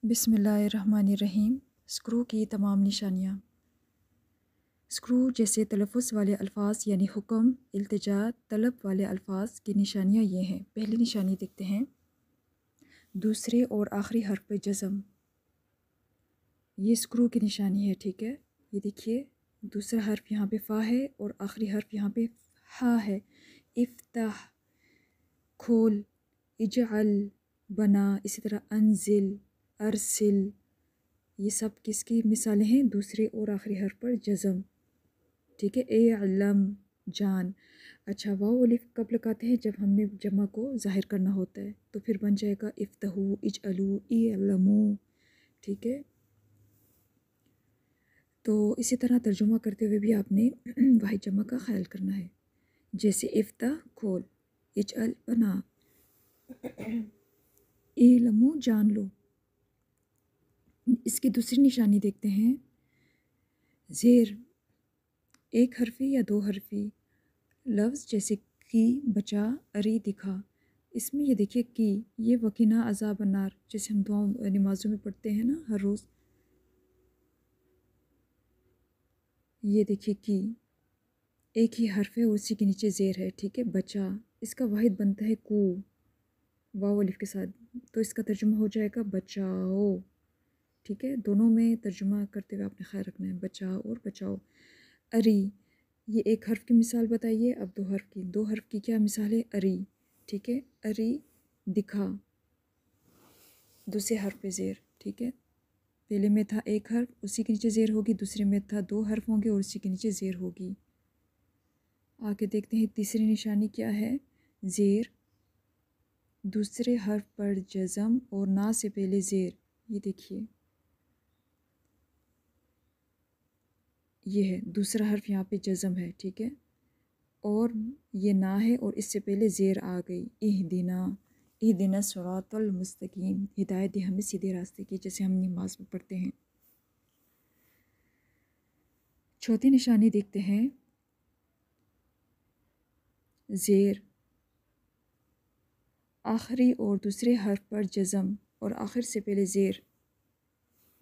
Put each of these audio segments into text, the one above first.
بسم اللہ الرحمن الرحیم۔ اسکرو کی تمام نشانیاں۔ اسکرو جیسے تلفظ والے الفاظ یعنی حکم، التجا، طلب والے الفاظ کی نشانیاں یہ ہیں۔ پہلی نشانی دیکھتے ہیں، دوسرے اور آخری حرف پہ جزم، یہ اسکرو کی نشانی ہے، ٹھیک ہے۔ یہ دیکھیے دوسرا حرف یہاں پہ فا ہے اور آخری حرف یہاں پہ ہا ہے۔ افتح، کھول، اجعل، بنا، اسی طرح انزل، ارسل، یہ سب کس کی مثالیں ہیں؟ دوسرے اور آخری حرف پر جزم، ٹھیک ہے۔ اعلم، جان۔ اچھا، واو الف کب لگاتے ہیں؟ جب ہم نے جمع کو ظاہر کرنا ہوتا ہے، تو پھر بن جائے گا افتحوا، اجعلوا، اعلموا، ٹھیک ہے۔ تو اسی طرح ترجمہ کرتے ہوئے بھی آپ نے واحد جمع کا خیال کرنا ہے، جیسے افتح، کھول، اجعل، بنا، اعلموا، جان لو۔ اس کی دوسری نشانی دیکھتے ہیں، زیر، ایک حرفی یا دو حرفی لفظ جیسے کی، بچا، اری، دکھا۔ اس میں یہ دیکھیے کی، یہ وقنا عذاب النار، جیسے ہم دعاؤں نمازوں میں پڑھتے ہیں نا ہر روز، یہ دیکھیے کی، ایک ہی حرف ہے اور اسی کے نیچے زیر ہے، ٹھیک ہے۔ بچا، اس کا واحد بنتا ہے کو، واو الف کے ساتھ، تو اس کا ترجمہ ہو جائے گا بچاؤ، ٹھیک ہے۔ دونوں میں ترجمہ کرتے ہوئے آپ نے خیال رکھنا ہے، بچاؤ اور بچاؤ۔ اری، یہ ایک حرف کی مثال بتائیے، اب دو حرف کی، دو حرف کی کیا مثال ہے؟ اری، ٹھیک ہے۔ اری، دکھا، دوسرے حرف پہ زیر، ٹھیک ہے۔ پہلے میں تھا ایک حرف، اسی کے نیچے زیر ہوگی، دوسرے میں تھا دو حرف ہوں گے اور اسی کے نیچے زیر ہوگی۔ آگے دیکھتے ہیں تیسری نشانی کیا ہے، زیر، دوسرے حرف پر جزم اور نا سے پہلے زیر، یہ دیکھیے یہ ہے دوسرا حرف، یہاں پہ جزم ہے، ٹھیک ہے، اور یہ نا ہے اور اس سے پہلے زیر آ گئی، اہدنا، اہدنا الصراط المستقیم، ہدایت دے ہمیں سیدھے راستے کی، جیسے ہم نماز میں پڑھتے ہیں۔ چوتھی نشانی دیکھتے ہیں، زیر، آخری اور دوسرے حرف پر جزم اور آخر سے پہلے زیر،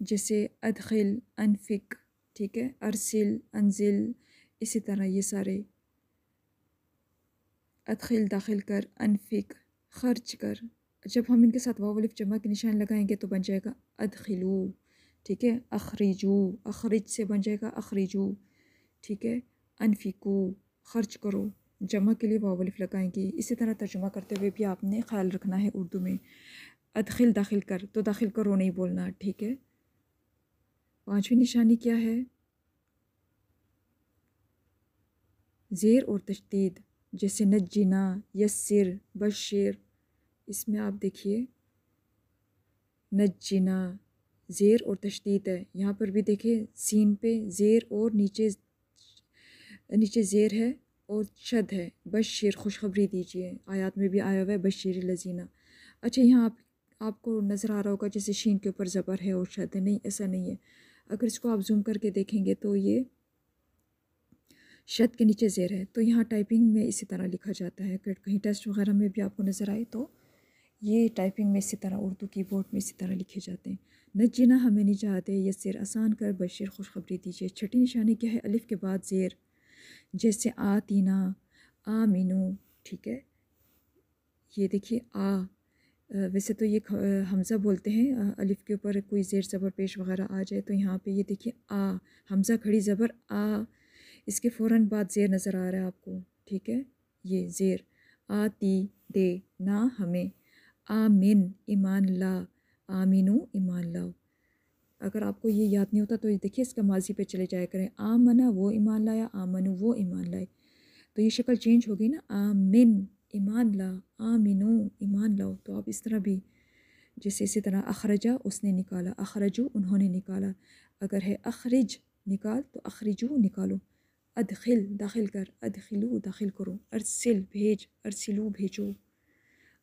جیسے ادخل، انفق، ٹھیک ہے، ارسل، انزل، اسی طرح یہ سارے، ادخل داخل کر، انفق خرچ کر۔ جب ہم ان کے ساتھ واو الف جمع کے نشان لگائیں گے تو بن جائے گا ادخلو، ٹھیک ہے۔ اخرجو، اخرج سے بن جائے گا اخرجو، ٹھیک ہے۔ انفقو، خرچ کرو، جمع کے لیے واو الف لگائیں گے۔ اسی طرح ترجمہ کرتے ہوئے بھی آپ نے خیال رکھنا ہے اردو میں، ادخل داخل کر، تو داخل کرو نہیں بولنا، ٹھیک ہے۔ پانچویں نشانی کیا ہے، زیر اور تشدید، جیسے نجینا، یسر، بشر، اس میں آپ دیکھیے نجینا، زیر اور تشدید ہے، یہاں پر بھی دیکھیں سین پہ زیر اور نیچے زیر ہے اور شد ہے، بشر، خوشخبری دیجیے، آیات میں بھی آیا ہوا ہے بشیر الذین۔ اچھا، یہاں آپ کو نظر آ رہا ہوگا جیسے شین کے اوپر زبر ہے اور شد ہے، نہیں ایسا نہیں ہے، اگر اس کو آپ زوم کر کے دیکھیں گے تو یہ شد کے نیچے زیر ہے، تو یہاں ٹائپنگ میں اسی طرح لکھا جاتا ہے، اگر کہیں ٹیسٹ وغیرہ میں بھی آپ کو نظر آئے تو یہ ٹائپنگ میں اسی طرح، اردو کی بورڈ میں اسی طرح لکھے جاتے ہیں۔ نجینا، ہمیں نجات دے، یسر، آسان کر، بشیر، خوشخبری دیجیے۔ چھٹی نشانی کیا ہے، الف کے بعد زیر، جیسے آتینا، آمینو، ٹھیک ہے۔ یہ دیکھیے ویسے تو یہ حمزہ بولتے ہیں، الف کے اوپر کوئی زیر زبر پیش وغیرہ آ جائے تو یہاں پہ یہ دیکھیے حمزہ کھڑی زبر اس کے فوراً بعد زیر نظر آ رہا ہے آپ کو، ٹھیک ہے۔ یہ زیر، آتی، دے، نا، ہمیں، آمن، ایمان لا، آمینو، ایمان لاؤ۔ اگر آپ کو یہ یاد نہیں ہوتا تو یہ دیکھیے اس کا ماضی پہ چلے جایا کریں، آمنا، وہ ایمان لایا، آمنو، وہ ایمان لائے، تو یہ شکل چینج ہوگی نا، آمن، ایمان لا، آمنو، ایمان لاؤ، تو آپ اس طرح بھی، جیسے اسی طرح اخرجا، اس نے نکالا، اخرجو، انہوں نے نکالا، اگر ہے اخرج، نکال، تو اخرجو، نکالو۔ ادخل، داخل کر، ادخلو، داخل کرو۔ ارسل، بھیج، ارسلو، بھیجو۔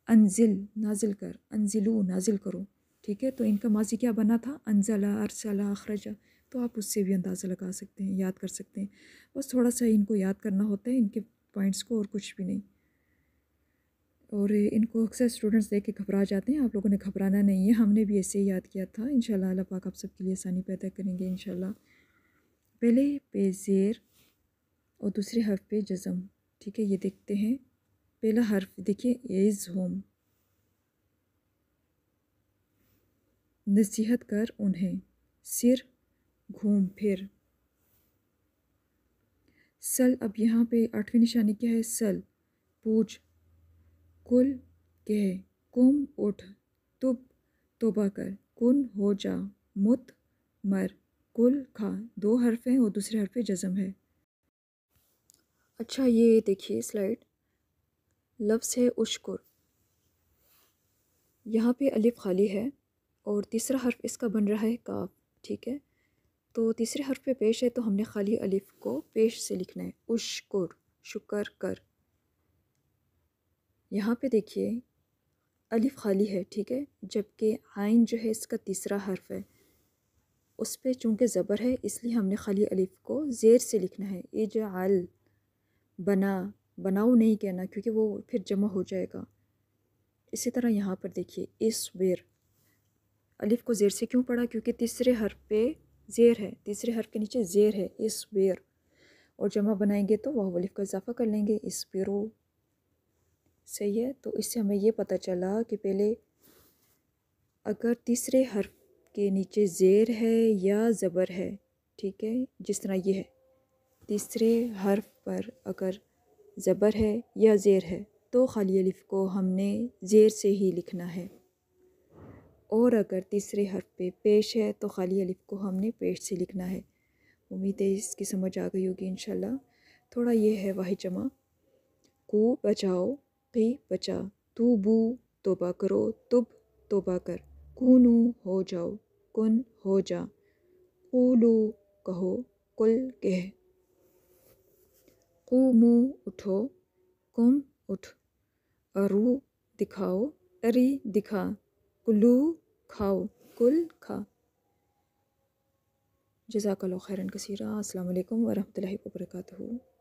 انزل، نازل کر، انزلو، نازل کرو، ٹھیک ہے۔ تو ان کا ماضی کیا بنا تھا، انزلہ، ارسلہ، اخرجہ، تو آپ اس سے بھی اندازہ لگا سکتے ہیں، یاد کر سکتے ہیں، بس تھوڑا سا ان کو یاد کرنا ہوتا ہے، ان کے پوائنٹس کو، اور کچھ بھی نہیں۔ اور ان کو اکثر اسٹوڈنٹس دیکھ کے گھبرا جاتے ہیں. آپ لوگوں نے گھبرانا نہیں ہے، ہم نے بھی ایسے ہی یاد کیا تھا. انشاءاللہ اللہ پاک آپ سب کے لیے آسانی پیدا کریں گے انشاءاللہ. پہلے پہ زیر اور دوسرے حرف پہ جزم. ٹھیک ہے، یہ دیکھتے ہیں. پہلا حرف دیکھیے از ہوم. نصیحت کر انہیں. سر گھوم پھر. سل، اب یہاں پہ 8ویں نشانی کیا ہے؟ سل. پوچھ. کل کہہ. کم اٹھ. تب توبہ کر. کن ہو جا. مت مر. کل کھا. 2 حرف ہیں اور دوسرے حرف پہ جزم ہے. اچھا یہ دیکھیے سلائیڈ. لفظ ہے اشکر. یہاں پہ الف خالی ہے اور تیسرا حرف اس کا بن رہا ہے کاف. ٹھیک ہے، تو تیسرے حرف پہ پیش ہے تو ہم نے خالی الف کو پیش سے لکھنا ہے. اشکر، شکر کر. یہاں پہ دیکھیے الف خالی ہے. ٹھیک ہے، جبکہ عین جو ہے اس کا تیسرا حرف ہے، اس پہ چونکہ زبر ہے اس لیے ہم نے خالی الف کو زیر سے لکھنا ہے. اجعل، بنا. بناؤ نہیں کہنا کیونکہ وہ پھر جمع ہو جائے گا. اسی طرح یہاں پر دیکھیے اصبر. الف کو زیر سے کیوں پڑھا؟ کیونکہ تیسرے حرف پہ زیر ہے، تیسرے حرف کے نیچے زیر ہے. اصبر. اور جمع بنائیں گے تو واو الف کا اضافہ کر لیں گے. اصبرو. صحیح ہے، تو اس سے ہمیں یہ پتہ چلا کہ پہلے اگر تیسرے حرف کے نیچے زیر ہے یا زبر ہے، ٹھیک ہے، جس طرح یہ ہے، تیسرے حرف پر اگر زبر ہے یا زیر ہے تو خالی الف کو ہم نے زیر سے ہی لکھنا ہے، اور اگر تیسرے حرف پہ پیش ہے تو خالی الف کو ہم نے پیش سے لکھنا ہے. امید ہے اس کی سمجھ آ گئی ہوگی انشاءاللہ. تھوڑا یہ ہے واحد جمع. کو بچاؤ. قی بچا. توبو توبہ کرو. تب توبہ کر. کونو ہو جاؤ. کن ہو جا. قولو کہو. کل کہہ. قومو اٹھو. کم اٹھ. ارو دکھاؤ. اری دکھا. کلو کھاؤ. کل کھا. جزاک اللہ خیرن کثیرہ. السلام علیکم ورحمۃ اللہ وبرکاتہ.